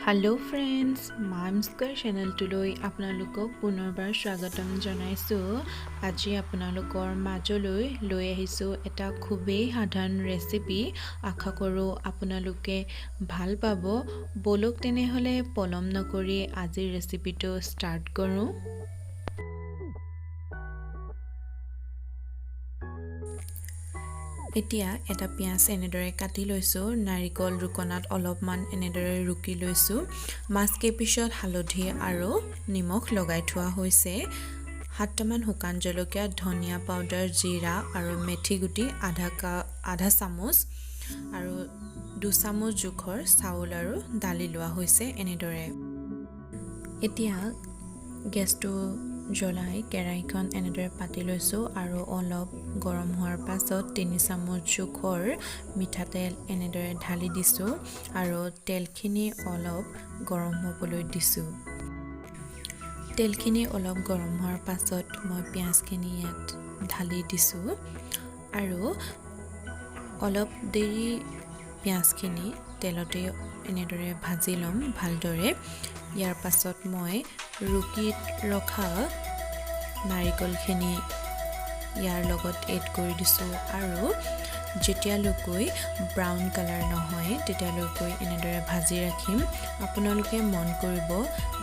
Hello friends, Mom's Square channel today আপোনালোকক পুনৰবাৰ স্বাগতম জনাইছো। আজি আপোনালোকৰ মাজলৈ লৈ আহিছো এটা খুবেই সাধাৰণ ৰেচিপি। আশা কৰো আপোনালোকে ভাল পাব। বলক তেনেহলে পলম নকৰি আজিৰ ৰেচিপিটো ষ্টাৰ্ট কৰো। এতিয়া এটা পিয়াজ এনেদৰে কাটি লৈছো, নাৰিকল ৰুকনাত অলপমান এনেদৰে ৰুকি লৈছো। মাছ কেইপিছত হালধি আৰু নিমখ লগাই থোৱা হৈছে। 7টামান শুকান জলকীয়া, ধনিয়া পাউডাৰ, জিৰা আৰু মেথি গুটি আধা চামুচ আৰু 2 চামুচ জোখৰ চাউল আৰু দালি লোৱা হৈছে এনেদৰে। এতিয়া গেছটো জ্বলাই কেৰাহীখন এনেদৰে পাতি লৈছো আৰু অলপ গৰম হোৱাৰ পাছত 3 চামুচ জোখৰ মিঠাতেল এনেদৰে ঢালি দিছো আৰু তেলখিনি অলপ গৰম হ'বলৈ দিছো। তেলখিনি অলপ গৰম হোৱাৰ পাছত মই পিয়াজখিনি ইয়াত ঢালি দিছো আৰু অলপ দেৰি পিয়াজখিনি তেলতে এনেদৰে ভাজি লম ভালদৰে। ইয়াৰ পাছত মই ৰুকি ৰখা নাৰিকলখিনি ইয়াৰ লগত এড কৰি দিছো আৰু যেতিয়ালৈকে ব্ৰাউন কালাৰ নহয় তেতিয়ালৈকে এনেদৰে ভাজি ৰাখিম। আপোনালোকে মন কৰিব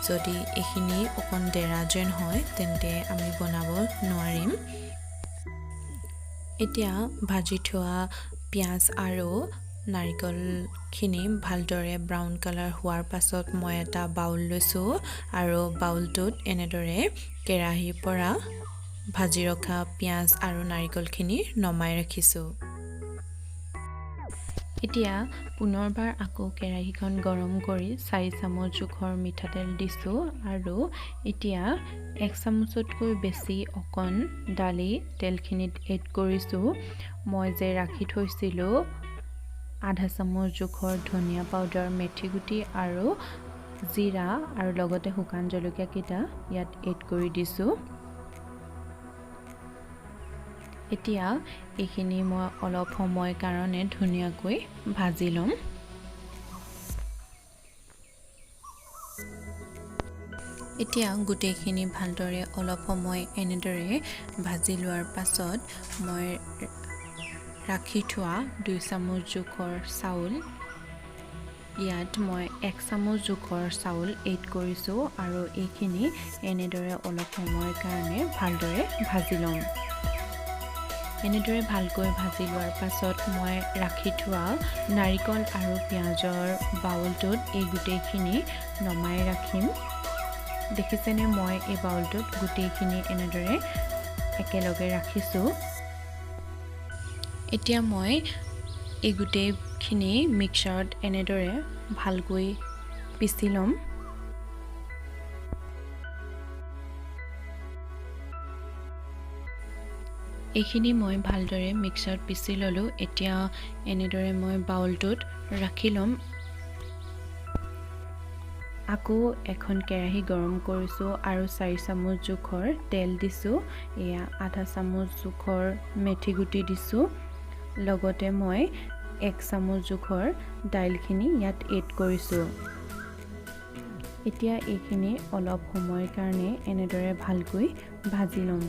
যদি এইখিনি অকণ ডেৰা যেন হয় তেন্তে আমি বনাব নোৱাৰিম। এতিয়া ভাজি থোৱা পিয়াজ আৰু নাৰিকলখিনি ভালদৰে ব্ৰাউন কালাৰ হোৱাৰ পাছত মই এটা বাউল লৈছো আৰু বাউলটোত এনেদৰে কেৰাহীৰ পৰা ভাজি ৰখা পিয়াজ আৰু নাৰিকলখিনি নমাই ৰাখিছো। এতিয়া পুনৰবাৰ আকৌ কেৰাহীখন গৰম কৰি 4 চামুচ জোখৰ মিঠাতেল দিছো আৰু এতিয়া 1 চামুচতকৈ বেছি অকণ দালি তেলখিনিত এড কৰিছো। মই যে ৰাখি থৈছিলো আধা চামুচ জোখৰ ধনিয়া পাউডাৰ, মেথি গুটি আৰু জিৰা আৰু লগতে শুকান জলকীয়া কেইটা ইয়াত এড কৰি দিছো। এতিয়া এইখিনি মই অলপ সময় কাৰণে ধুনীয়াকৈ ভাজি লম। এতিয়া গোটেইখিনি ভালদৰে অলপ সময় এনেদৰে ভাজি লোৱাৰ পাছত মই ৰাখি থোৱা 2 চামুচ জোখৰ চাউল ইয়াত মই 1 চামুচ জোখৰ চাউল এড কৰিছো আৰু এইখিনি এনেদৰে অলপ সময়ৰ কাৰণে ভালদৰে ভাজি লম। এনেদৰে ভালকৈ ভাজি লোৱাৰ পাছত মই ৰাখি থোৱা নাৰিকল আৰু পিয়াজৰ বাউলটোত এই গোটেইখিনি নমাই ৰাখিম। দেখিছেনে মই এই বাউলটোত গোটেইখিনি এনেদৰে একেলগে ৰাখিছো। এতিয়া মই এই গোটেইখিনি মিক্সাৰত এনেদৰে ভালকৈ পিচি ল'ম। এইখিনি মই ভালদৰে মিক্সাৰত পিচি ল'লো। এতিয়া এনেদৰে মই বাউলটোত ৰাখি ল'ম। আকৌ এখন কেৰাহী গৰম কৰিছো আৰু 4 চামুচ জোখৰ তেল দিছো। এয়া আধা চামুচ জোখৰ মেথি গুটি দিছো। লগতে মই 1 চামুচ জোখৰ দাইলখিনি ইয়াত এড কৰিছো। এতিয়া এইখিনি অলপ সময়ৰ কাৰণে এনেদৰে ভালকৈ ভাজি ল'ম।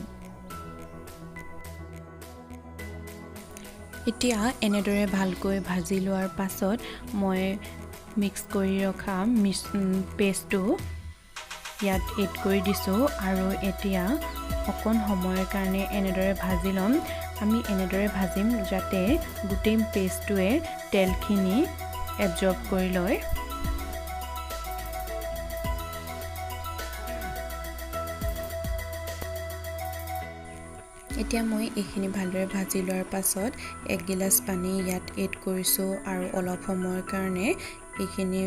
এতিয়া এনেদৰে ভালকৈ ভাজি লোৱাৰ পাছত মই মিক্স কৰি ৰখা পেষ্টটো ইয়াত এড কৰি দিছো আৰু এতিয়া অকণ সময়ৰ কাৰণে এনেদৰে ভাজি ল'ম। আমি এনেদৰে ভাজিম যাতে গোটেই পেষ্টটোৱে তেলখিনি এবজৰ্ব কৰি লয়। এতিয়া মই এইখিনি ভালদৰে ভাজি লোৱাৰ পাছত 1 গিলাচ পানী ইয়াত এড কৰিছো আৰু অলপ সময়ৰ কাৰণে এইখিনি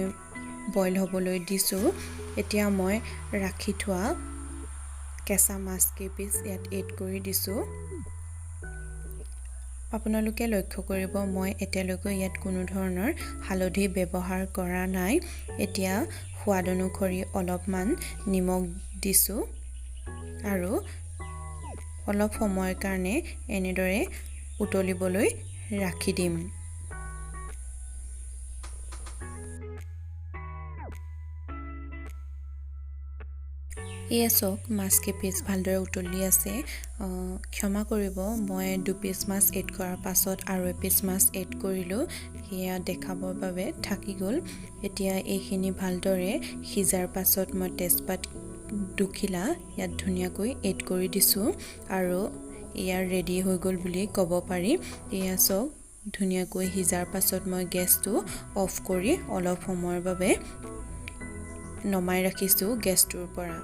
বইল হ'বলৈ দিছো। এতিয়া মই ৰাখি থোৱা কেঁচা মাছ কেইপিচ ইয়াত এড কৰি দিছো। আপোনালোকে লক্ষ্য কৰিব মই এতিয়ালৈকে ইয়াত কোনো ধৰণৰ হালধি ব্যৱহাৰ কৰা নাই। এতিয়া সোৱাদ অনুসৰি অলপমান নিমখ দিছো আৰু অলপ সময়ৰ কাৰণে এনেদৰে উতলিবলৈ ৰাখি দিম। এয়া চাওক মাছ কেইপিচ ভালদৰে উতলি আছে। ক্ষমা কৰিব, মই 2 পিচ মাছ এড কৰাৰ পাছত আৰু এপিচ মাছ এড কৰিলোঁ। সেয়া দেখাবৰ বাবে থাকি গ'ল। এতিয়া এইখিনি ভালদৰে সিজাৰ পাছত মই তেজপাত দুখিলা ইয়াত ধুনীয়াকৈ এড কৰি দিছোঁ আৰু এয়া ৰেডি হৈ গ'ল বুলি ক'ব পাৰি। এয়া চাওক ধুনীয়াকৈ সিজাৰ পাছত মই গেছটো অফ কৰি অলপ সময়ৰ বাবে নমাই ৰাখিছোঁ গেছটোৰ পৰা।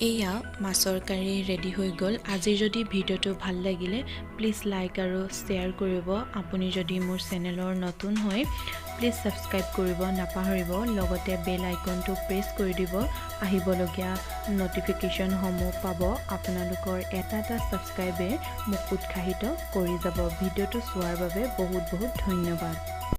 এয়া মাছৰ কাৰী ৰেডি হৈ গ'ল। আজি যদি ভিডিঅ'টো ভাল লাগিলে প্লিজ লাইক আৰু শ্বেয়াৰ কৰিব। আপুনি যদি মোৰ চেনেলৰ নতুন হয় প্লিজ ছাবস্ক্ৰাইব কৰিব নাপাহৰিব। লগতে বেল আইকনটো প্ৰেছ কৰি দিব। আহিবলগীয়া নটিফিকেশ্যনসমূহ পাব। আপোনালোকৰ এটা ছাবস্ক্ৰাইবে মোক উৎসাহিত কৰি যাব। ভিডিঅ'টো চোৱাৰ বাবে বহুত বহুত ধন্যবাদ।